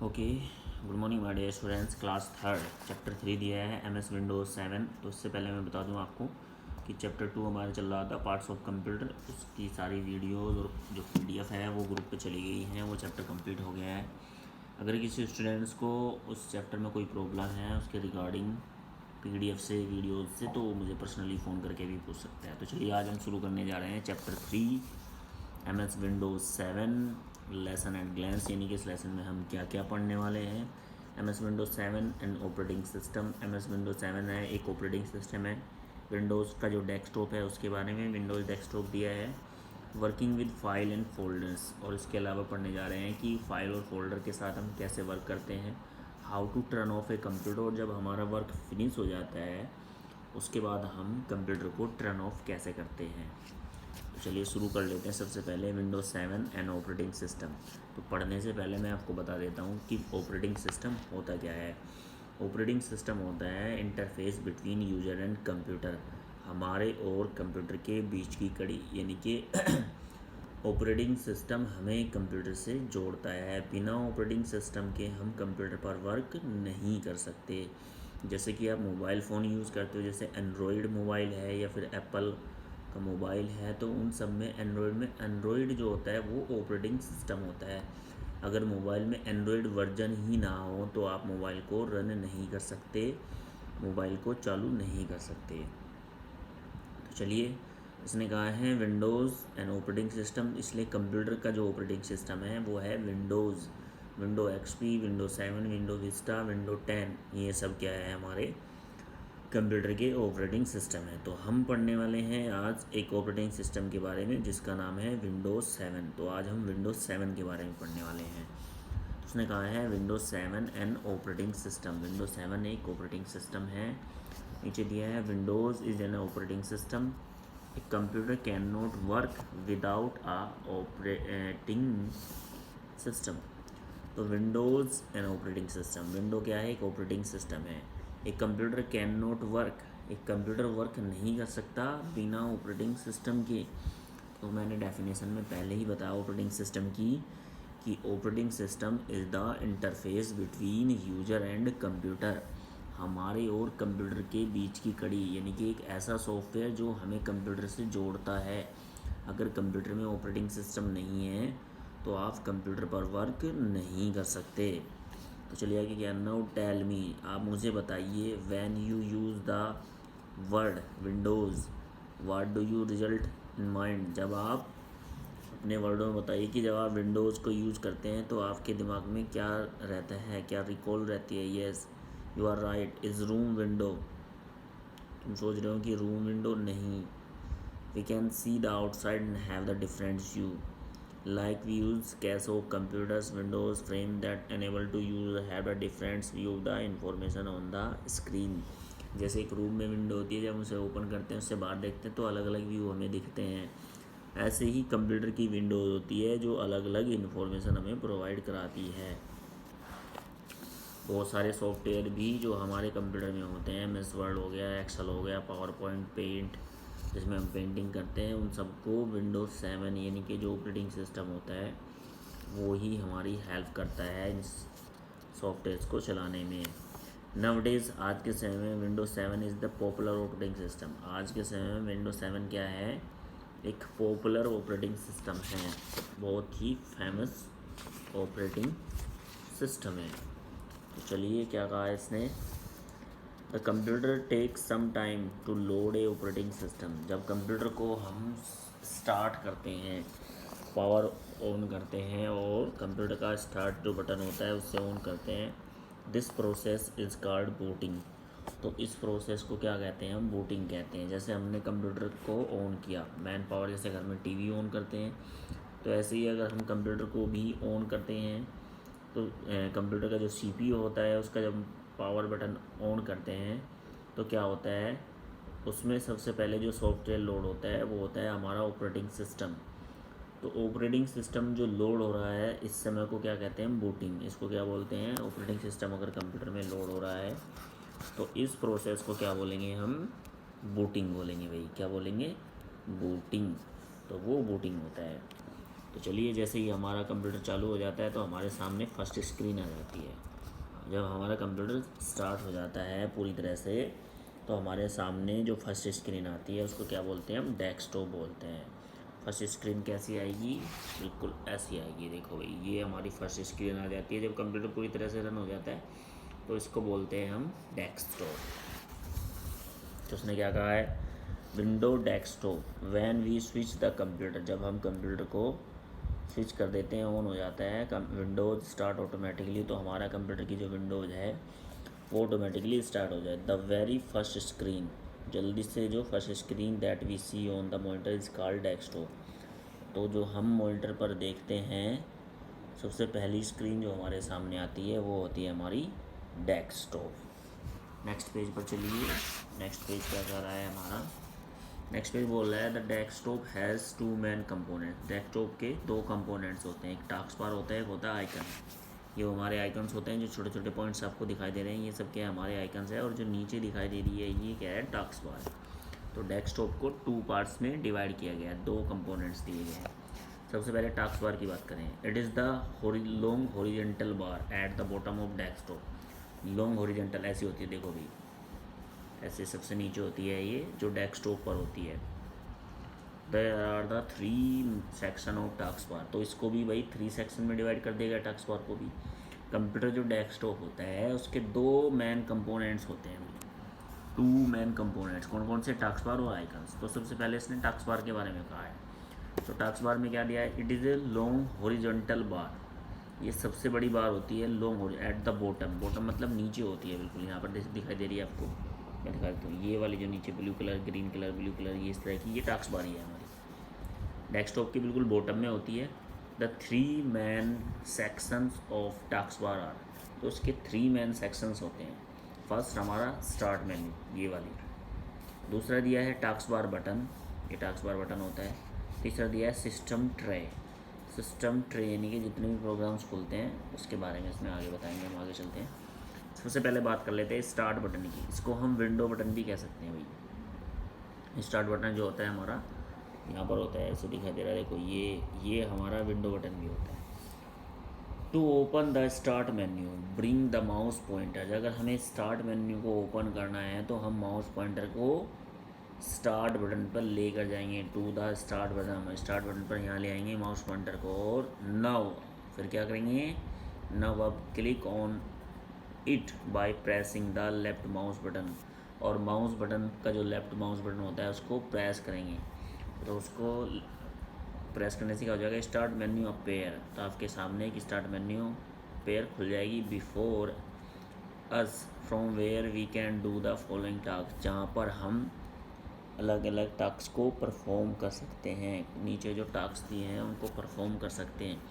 Okay, good morning my dear students. Class third chapter 3 दिया है MS Windows 7। तो इससे पहले मैं बता दूं आपको कि चैप्टर 2 हमारा चल रहा था पार्ट्स ऑफ कंप्यूटर। उसकी सारी वीडियोज़ और जो PDF है वो ग्रुप पे चली गई हैं। वो चैप्टर कंप्लीट हो गया है। अगर किसी स्टूडेंट्स को उस चैप्टर में कोई प्रॉब्लम है उसके रिगार्डिंग PDF से वीडियोज़ से, तो मुझे पर्सनली फ़ोन करके भी पूछ सकता है। तो चलिए आज हम शुरू करने जा रहे हैं chapter 3 MS Windows 7 lesson and glance, यानी कि इस लेसन में हम क्या क्या पढ़ने वाले हैं। MS Windows 7 and operating system. MS Windows 7 है एक ऑपरेटिंग सिस्टम है। विंडोज़ का जो डेस्कटॉप है उसके बारे में विंडोज़ डेस्कटॉप दिया है। Working with file and folders, और इसके अलावा पढ़ने जा रहे हैं कि फ़ाइल और फोल्डर के साथ हम कैसे वर्क करते हैं। How to turn off a computer, और जब हमारा वर्क फिनिश हो जाता है उसके बाद हम कंप्यूटर को टर्न ऑफ कैसे करते हैं। तो चलिए शुरू कर लेते हैं। सबसे पहले विंडोज़ 7 एंड ऑपरेटिंग सिस्टम। तो पढ़ने से पहले मैं आपको बता देता हूँ कि ऑपरेटिंग सिस्टम होता क्या है। ऑपरेटिंग सिस्टम होता है interface between user and computer, हमारे और कंप्यूटर के बीच की कड़ी, यानी कि ऑपरेटिंग सिस्टम हमें कंप्यूटर से जोड़ता है। बिना ऑपरेटिंग सिस्टम के हम कंप्यूटर पर वर्क नहीं कर सकते। जैसे कि आप मोबाइल फ़ोन यूज़ करते हो, जैसे एंड्रॉयड मोबाइल है या फिर एप्पल का मोबाइल है, तो उन सब में एंड्रॉयड जो होता है वो ऑपरेटिंग सिस्टम होता है। अगर मोबाइल में एंड्रॉयड वर्जन ही ना हो तो आप मोबाइल को रन नहीं कर सकते, मोबाइल को चालू नहीं कर सकते। तो चलिए, इसने कहा है विंडोज़ एंड ऑपरेटिंग सिस्टम, इसलिए कंप्यूटर का जो ऑपरेटिंग सिस्टम है वो है Windows. Window XP, window 7, window Vista, window 10, ये सब क्या है हमारे कंप्यूटर के ऑपरेटिंग सिस्टम है। तो हम पढ़ने वाले हैं आज एक ऑपरेटिंग सिस्टम के बारे में जिसका नाम है विंडोज़ 7। तो आज हम विंडोज़ 7 के बारे में पढ़ने वाले हैं। तो उसने कहा है Windows 7 and operating system. Windows 7 एक ऑपरेटिंग सिस्टम है। नीचे दिया है Windows is an operating system. A computer can not work without a operating system. तो Windows and operating system, window क्या है? एक ऑपरेटिंग सिस्टम है। एक कंप्यूटर कैन नॉट वर्क, एक कंप्यूटर वर्क नहीं कर सकता बिना ऑपरेटिंग सिस्टम के। तो मैंने डेफिनेशन में पहले ही बताया ऑपरेटिंग सिस्टम की कि operating system is the interface between user and computer, हमारे और कंप्यूटर के बीच की कड़ी, यानी कि एक ऐसा सॉफ्टवेयर जो हमें कंप्यूटर से जोड़ता है। अगर कंप्यूटर में ऑपरेटिंग सिस्टम नहीं है तो आप कंप्यूटर पर वर्क नहीं कर सकते। तो चलिए आगे क्या, नाउ टेल मी, आप मुझे बताइए, when you use the word Windows what do you result in mind. जब आप अपने वर्डों में बताइए कि जब आप विंडोज़ को यूज़ करते हैं तो आपके दिमाग में क्या रहता है, क्या रिकॉल रहती है। Yes you are right, is room window. तुम सोच रहे हो कि रूम विंडो नहीं। We can see the outside and have the different view, like we use cache of computers windows frame that enable to use have a different view of the information on the screen। जैसे एक room में window होती है, जब उसे open करते हैं उससे बाहर देखते हैं तो अलग अलग व्यू हमें दिखते हैं। ऐसे ही कंप्यूटर की विंडोज़ होती है जो अलग अलग इन्फॉर्मेशन हमें प्रोवाइड कराती है। बहुत सारे सॉफ्टवेयर भी जो हमारे कंप्यूटर में होते हैं, MS वर्ड हो गया, एक्सेल हो गया, पावर पॉइंट, पेंट, जिसमें हम पेंटिंग करते हैं, उन सबको विंडोज़ 7 यानी कि जो ऑपरेटिंग सिस्टम होता है वो ही हमारी हेल्प करता है इन सॉफ्टवेयर्स को चलाने में। नवडेज, आज के समय में Windows 7 is the popular operating system. आज के समय में विंडोज़ 7 क्या है? एक पॉपुलर ऑपरेटिंग सिस्टम है, बहुत ही फेमस ऑपरेटिंग सिस्टम है। तो चलिए क्या कहा इसने, the computer takes some time to load a operating system. जब कंप्यूटर को हम स्टार्ट करते हैं, पावर ऑन करते हैं और कंप्यूटर का स्टार्ट जो बटन होता है उससे ऑन करते हैं, this process is called booting. तो इस प्रोसेस को क्या कहते हैं? हम बूटिंग कहते हैं। जैसे हमने कंप्यूटर को ऑन किया, मैन पावर, जैसे घर में TV ऑन करते हैं, तो ऐसे ही अगर हम कंप्यूटर को भी ऑन करते हैं तो कंप्यूटर का जो CPU होता है उसका जब पावर बटन ऑन करते हैं तो क्या होता है, उसमें सबसे पहले जो सॉफ्टवेयर लोड होता है वो होता है हमारा ऑपरेटिंग सिस्टम। तो ऑपरेटिंग सिस्टम जो लोड हो रहा है इस समय को क्या कहते हैं? बूटिंग। इसको क्या बोलते हैं? ऑपरेटिंग सिस्टम अगर कंप्यूटर में लोड हो रहा है तो इस प्रोसेस को क्या बोलेंगे हम? बूटिंग बोलेंगे भाई। क्या बोलेंगे? बूटिंग। तो वो बूटिंग होता है। तो चलिए, जैसे ही हमारा कंप्यूटर चालू हो जाता है तो हमारे सामने फर्स्ट स्क्रीन आ जाती है। जब हमारा कंप्यूटर स्टार्ट हो जाता है पूरी तरह से तो हमारे सामने जो फर्स्ट स्क्रीन आती है उसको क्या बोलते हैं, हम डेस्कटॉप बोलते हैं। फर्स्ट स्क्रीन कैसी आएगी, बिल्कुल ऐसी आएगी। देखो भाई, ये हमारी फर्स्ट स्क्रीन आ जाती है जब कंप्यूटर पूरी तरह से रन हो जाता है, तो इसको बोलते हैं हम डेस्कटॉप। तो उसने क्या कहा है, window desktop when we switch the computer, जब हम कंप्यूटर को स्विच कर देते हैं, ऑन हो जाता है विंडोज़ स्टार्ट ऑटोमेटिकली, तो हमारा कंप्यूटर की जो विंडोज़ है वो ऑटोमेटिकली स्टार्ट हो जाए। द वेरी फर्स्ट स्क्रीन, जल्दी से जो first screen that we see on the monitor is called desktop. तो जो हम मॉनिटर पर देखते हैं सबसे पहली स्क्रीन जो हमारे सामने आती है वो होती है हमारी डेस्कटॉप। नेक्स्ट पेज पर चलिए। नेक्स्ट पेज क्या कर रहा है हमारा, नेक्स्ट पेज बोल रहा है the desktop has two main component. Desktop के दो कंपोनेंट्स होते हैं, एक टास्क बार होता है, एक होता है आइकन। ये हमारे आइकन्स होते हैं, जो छोटे छोटे पॉइंट्स आपको दिखाई दे रहे हैं, ये सब क्या हमारे आइकन्स है। और जो नीचे दिखाई दे रही है ये क्या है, टास्क बार। तो डेस्कटॉप को टू पार्ट्स में डिवाइड किया गया है, दो कंपोनेंट्स दिए गए हैं। सबसे पहले टास्क बार की बात करें, it is the long horizontal bar at the bottom of desktop. Long horizontal ऐसी होती है, देखो भाई ऐसे सबसे नीचे होती है ये, जो डेस्कटॉप पर होती है। There are the 3 section of task bar. तो इसको भी भाई 3 सेक्शन में डिवाइड कर देगा टास्क बार को भी। कंप्यूटर जो डेस्कटॉप होता है उसके दो मेन कंपोनेंट्स होते हैं, 2 मेन कंपोनेंट्स। कौन कौन से, टास्क बार और आइकन्स। तो सबसे पहले इसने टास्क बार के बारे में कहा है। तो टास्क बार में क्या दिया है, it is a long horizontal बार। ये सबसे बड़ी बार होती है long at the bottom. Bottom मतलब नीचे होती है, बिल्कुल यहाँ पर दिखाई दे रही है आपको, मैं दिखा देता हूँ। ये वाली जो नीचे blue colour, green colour, blue colour, ये इस तरह की, ये टास्क बार ही है हमारी। डेस्कटॉप की बिल्कुल बॉटम में होती है। The 3 main sections of task bar are. तो उसके 3 मेन सेक्शंस होते हैं। फर्स्ट हमारा स्टार्ट मेन्यू, ये वाली। दूसरा दिया है टास्क बार बटन, ये टास्क बार बटन होता है। तीसरा दिया है सिस्टम ट्रे। सिस्टम ट्रे यानी कि जितने भी प्रोग्राम्स खुलते हैं उसके बारे में इसमें आगे बताएंगे, हम आगे चलते हैं। सबसे पहले बात कर लेते हैं स्टार्ट बटन की। इसको हम विंडो बटन भी कह सकते हैं भाई। स्टार्ट बटन जो होता है हमारा यहाँ पर होता है, ऐसे दिखाई दे रहा है, देखो ये हमारा विंडो बटन भी होता है। To open the start menu bring the mouse pointer. अगर हमें स्टार्ट मेन्यू को ओपन करना है तो हम माउस पॉइंटर को स्टार्ट बटन पर लेकर जाएंगे। टू द स्टार्ट बटन, हम स्टार्ट बटन पर यहाँ ले आएंगे माउस पॉइंटर को। और नव फिर क्या करेंगे, नव अब click on it by pressing the left mouse button. और माउस बटन का जो लेफ्ट माउस बटन होता है उसको प्रेस करेंगे। तो उसको प्रेस करने से क्या हो जाएगा, स्टार्ट मेन्यू अपेयर। तो आपके सामने एक स्टार्ट मेन्यू अपेयर खुल जाएगी। Before us from where we can do the following task, जहाँ पर हम अलग अलग टास्क को परफॉर्म कर सकते हैं। नीचे जो टास्क दिए हैं उनको परफॉर्म कर सकते हैं।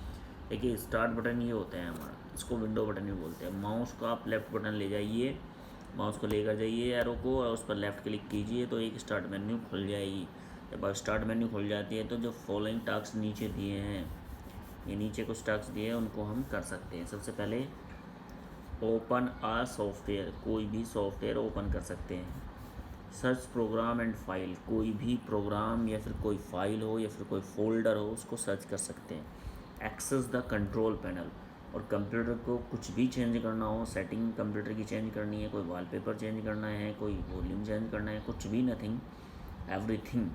देखिए स्टार्ट बटन ये होता है हमारा, इसको विंडो बटन भी बोलते हैं। माउस को आप लेफ़्ट बटन ले जाइए, माउस को लेकर जाइए एरो को, और उस पर लेफ़्ट क्लिक कीजिए तो एक स्टार्ट मेन्यू खुल जाएगी। जब स्टार्ट मेन्यू खुल जाती है तो जो फॉलोइंग टास्क नीचे दिए हैं, ये नीचे कुछ टास्क दिए हैं उनको हम कर सकते हैं। सबसे पहले ओपन आ सॉफ्टवेयर, कोई भी सॉफ्टवेयर ओपन कर सकते हैं। सर्च प्रोग्राम एंड फाइल, कोई भी प्रोग्राम या फिर कोई फाइल हो या फिर कोई फोल्डर हो उसको सर्च कर सकते हैं। एक्सेस द कंट्रोल पैनल, और कंप्यूटर को कुछ भी चेंज करना हो, सेटिंग कंप्यूटर की चेंज करनी है, कोई वॉलपेपर चेंज करना है, कोई वॉल्यूम चेंज करना है, कुछ भी, नथिंग एवरीथिंग,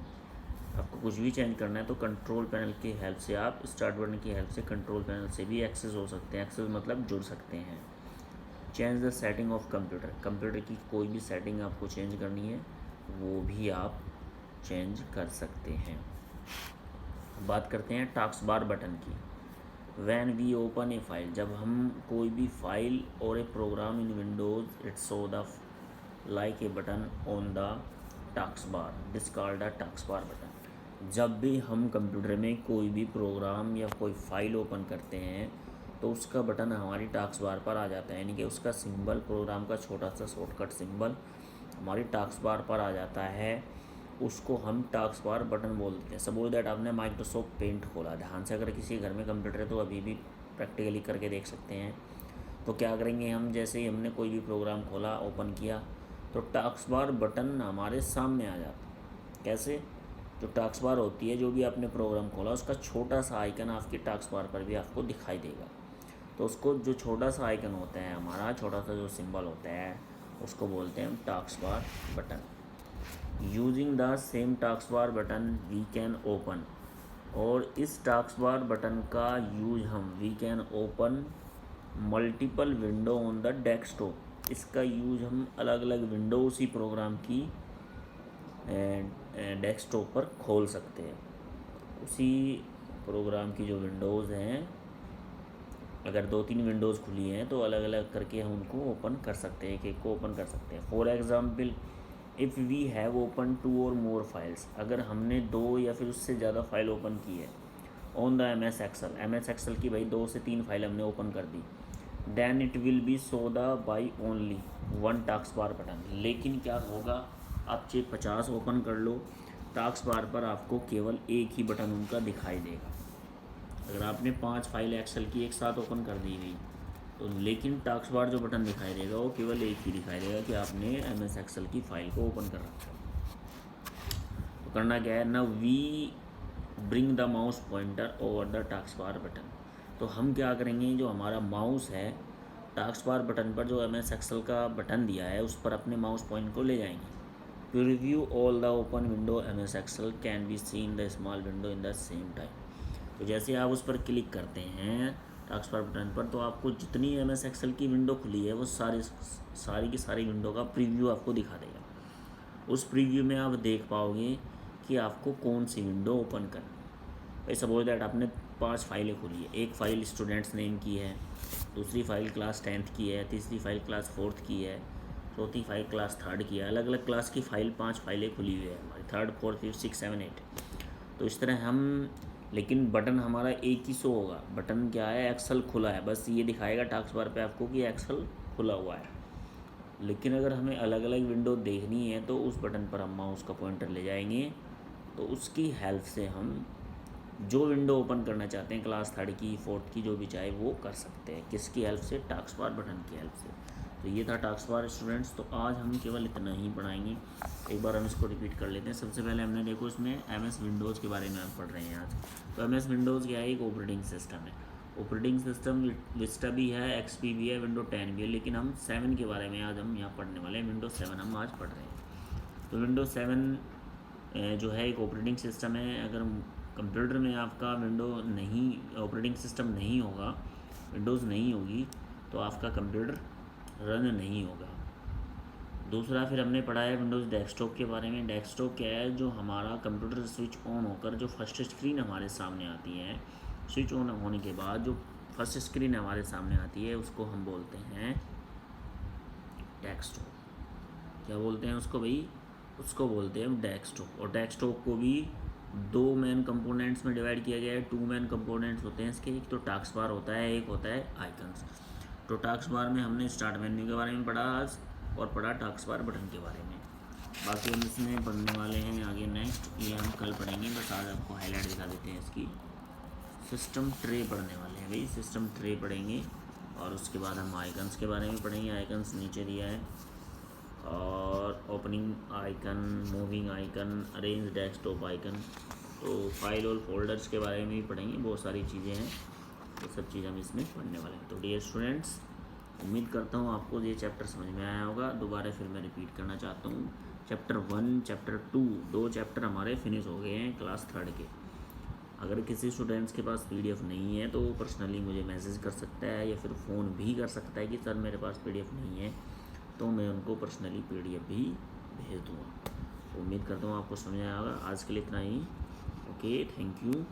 आपको कुछ भी चेंज करना है तो कंट्रोल पैनल की हेल्प से, आप स्टार्ट बटन की हेल्प से कंट्रोल पैनल से भी एक्सेस हो सकते हैं। एक्सेस मतलब जुड़ सकते हैं। Change the setting of computer, computer की कोई भी सेटिंग आपको चेंज करनी है वो भी आप चेंज कर सकते हैं। बात करते हैं टास्क बार बटन की। When we open a file, जब हम कोई भी फाइल और a program in Windows it show the like a button on the task bar, this called the task bar button. जब भी हम कंप्यूटर में कोई भी प्रोग्राम या कोई फाइल ओपन करते हैं तो उसका बटन हमारी टास्क बार पर आ जाता है, यानी कि उसका सिंबल, प्रोग्राम का छोटा सा शॉर्टकट सिंबल हमारी टास्क बार पर आ जाता है। उसको हम टास्क बार बटन बोलते हैं। सपोज दैट आपने माइक्रोसॉफ्ट पेंट खोला, ध्यान से अगर किसी घर में कंप्यूटर है तो अभी भी प्रैक्टिकली करके देख सकते हैं। तो क्या करेंगे हम, जैसे ही हमने कोई भी प्रोग्राम खोला, ओपन किया, तो टास्क बार बटन हमारे सामने आ जाता है। कैसे, जो टास्क बार होती है, जो भी आपने प्रोग्राम खोला उसका छोटा सा आइकन आपके टास्क बार पर भी आपको दिखाई देगा। तो उसको जो छोटा सा आइकन होता है हमारा, छोटा सा जो सिंबल होता है उसको बोलते हैं हम task bar button. Using the same task bar button we can open, और इस टास्क बार बटन का use we can open multiple window on the desktop. इसका यूज हम अलग अलग विंडो उसी प्रोग्राम की डेस्कटॉप पर खोल सकते हैं। उसी प्रोग्राम की जो विंडोज़ हैं, अगर 2-3 विंडोज़ खुली हैं तो अलग अलग करके हम उनको ओपन कर सकते हैं, एक एक को ओपन कर सकते हैं। For example, if we have open 2 और मोर फाइल्स, अगर हमने 2 या फिर उससे ज़्यादा फाइल ओपन की है ऑन द MS एक्सेल की भाई 2 से 3 फाइल हमने ओपन कर दी, then it will be show the by only 1 task bar button. लेकिन क्या होगा, आप चाहे 50 ओपन कर लो, टास्क बार पर आपको केवल एक ही बटन उनका दिखाई देगा। अगर आपने 5 फाइल एक्सेल की एक साथ ओपन कर दी हुई तो लेकिन टास्क बार जो बटन दिखाई देगा वो केवल एक ही दिखाई देगा कि आपने MS एक्सेल की फ़ाइल को ओपन कर रखा है। तो करना क्या है ना, we bring the mouse pointer over the task bar button. तो हम क्या करेंगे, जो हमारा माउस है टास्क बार बटन पर, जो MS एक्सेल का बटन दिया है उस पर अपने माउस पॉइंट को ले जाएंगे। Preview all the open window MS Excel can be seen the small window in the same time. तो जैसे आप उस पर क्लिक करते हैं टास्क बार बटन पर, तो आपको जितनी MS एक्सेल की विंडो खुली है वो सारी की सारी विंडो का प्रीव्यू आपको दिखा देगा। उस प्रीव्यू में आप देख पाओगे कि आपको कौन सी विंडो ओपन करनी है। भाई सपोज दैट आपने 5 फाइलें खुली है, एक फ़ाइल स्टूडेंट्स नेम की है, दूसरी फ़ाइल क्लास 10th की है, तीसरी फ़ाइल क्लास 4th की है, चौथी फाइल क्लास 3rd की है। अलग अलग क्लास की फ़ाइल 5 फाइलें खुली हुई है हमारी, 3rd 4th 5th 6 7 8। तो इस तरह हम, लेकिन बटन हमारा एक ही शो होगा। बटन क्या है, एक्सेल खुला है, बस ये दिखाएगा टास्क बार पे आपको कि एक्सेल खुला हुआ है। लेकिन अगर हमें अलग अलग विंडो देखनी है तो उस बटन पर हम माउस का पॉइंटर ले जाएंगे, तो उसकी हेल्प से हम जो विंडो ओपन करना चाहते हैं क्लास 3rd की 4th की जो भी चाहे वो कर सकते हैं। किसकी हेल्प से, टास्क बार बटन की हेल्प से। तो ये था टास्क बार स्टूडेंट्स। तो आज हम केवल इतना ही पढ़ाएंगे, एक बार हम इसको रिपीट कर लेते हैं। सबसे पहले हमने देखो इसमें MS विंडोज़ के बारे में हम पढ़ रहे हैं आज। तो MS विंडोज़ क्या है, एक ऑपरेटिंग सिस्टम है। ऑपरेटिंग सिस्टम विस्टा भी है, XP भी है, विंडो 10 भी है, लेकिन हम 7 के बारे में आज हम यहाँ पढ़ने वाले हैं। विंडो 7 हम आज पढ़ रहे हैं। तो विंडो 7 जो है एक ऑपरेटिंग सिस्टम है। अगर कंप्यूटर में आपका विंडो नहीं, ऑपरेटिंग सिस्टम नहीं होगा, विंडोज़ नहीं होगी, तो आपका कंप्यूटर रन नहीं होगा। दूसरा फिर हमने पढ़ा है विंडोज़ डेस्कटॉप के बारे में। डेस्कटॉप क्या है, जो हमारा कंप्यूटर स्विच ऑन होकर जो फर्स्ट स्क्रीन हमारे सामने आती है, स्विच ऑन होने के बाद जो फर्स्ट स्क्रीन हमारे सामने आती है उसको हम बोलते हैं डेस्कटॉप। क्या बोलते हैं उसको भाई, उसको बोलते हैं डेस्कटॉप। और डेस्कटॉप को भी 2 मेन कंपोनेंट्स में डिवाइड किया गया है। 2 मेन कंपोनेंट्स होते हैं इसके, एक तो टास्क बार होता है, एक होता है आइकन्स। तो टास्क बार में हमने स्टार्ट मेन्यू के बारे में पढ़ा आज, और पढ़ा टास्क बार बटन के बारे में। बाकी हम इसमें पढ़ने वाले हैं आगे नेक्स्ट, ये हम कल पढ़ेंगे। बस आज आपको हाईलाइट दिखा देते हैं इसकी। सिस्टम ट्रे पढ़ने वाले हैं भाई, सिस्टम ट्रे पढ़ेंगे, और उसके बाद हम आइकन्स के बारे में पढ़ेंगे। आइकन्स नीचे दिया है, और opening icon, moving icon, arrange desktop icon. तो फाइल और फोल्डर्स के बारे में भी पढ़ेंगे, बहुत सारी चीज़ें हैं, तो सब चीज़ हम इसमें पढ़ने वाले हैं। तो डियर स्टूडेंट्स, उम्मीद करता हूँ आपको ये चैप्टर समझ में आया होगा। दोबारा फिर मैं रिपीट करना चाहता हूँ, चैप्टर 1 चैप्टर 2 2 चैप्टर हमारे फिनिश हो गए हैं क्लास 3rd के। अगर किसी स्टूडेंट्स के पास PDF नहीं है तो वो पर्सनली मुझे मैसेज कर सकता है, या फिर फ़ोन भी कर सकता है कि सर मेरे पास PDF नहीं है, तो मैं उनको पर्सनली PDF भी भेज दूँगा। उम्मीद करता हूँ आपको समझ आया होगा। आज के लिए इतना ही। Okay, thank you.